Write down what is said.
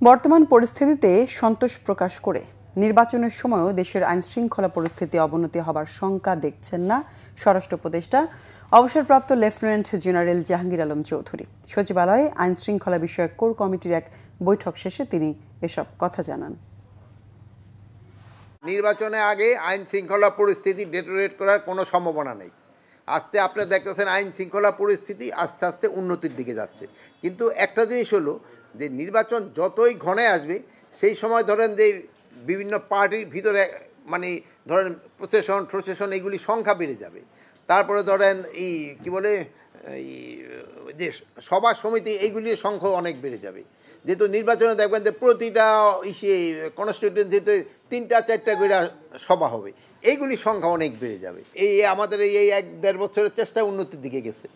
বর্তমান পরিস্থিতিতে সন্তোষ প্রকাশ করে নির্বাচনের সময়ও দেশের আইনশৃঙ্খলা পরিস্থিতি অবনতি হবার শঙ্কা দেখছেন না স্বরাষ্ট্র উপদেষ্টা অবসরপ্রাপ্ত লেফটেন্যান্ট জেনারেল জাহাঙ্গীর আলম চৌধুরী। সচিবালয়ে আইনশৃঙ্খলা বিষয়ক কোর কমিটির এক বৈঠক শেষে তিনি এসব কথা জানান। নির্বাচনের আগে আইন শৃঙ্খলা পরিস্থিতি ডেটোরেট করার কোনো সম্ভাবনা নেই। আস্তে আপনারা দেখতেছেন আইন শৃঙ্খলা পরিস্থিতি আস্তে আস্তে উন্নতির দিকে যাচ্ছে। কিন্তু একটা জিনিস হলো যে নির্বাচন যতই ঘনে আসবে সেই সময় ধরেন যে বিভিন্ন পার্টির ভিতরে মানে ধরেন প্রসেশন এগুলি সংখ্যা বেড়ে যাবে। তারপরে ধরেন এই কি বলে এই যে সভা সমিতি এইগুলির সংখ্যা অনেক বেড়ে যাবে। যেহেতু নির্বাচনে দেখবেন যে প্রতিটা কনস্টিটিউয়েন্সিতে 3-4টা করে সভা হবে, এইগুলির সংখ্যা অনেক বেড়ে যাবে। এই আমাদের এই 1-1.5 বছরের চেষ্টা উন্নতির দিকে গেছে।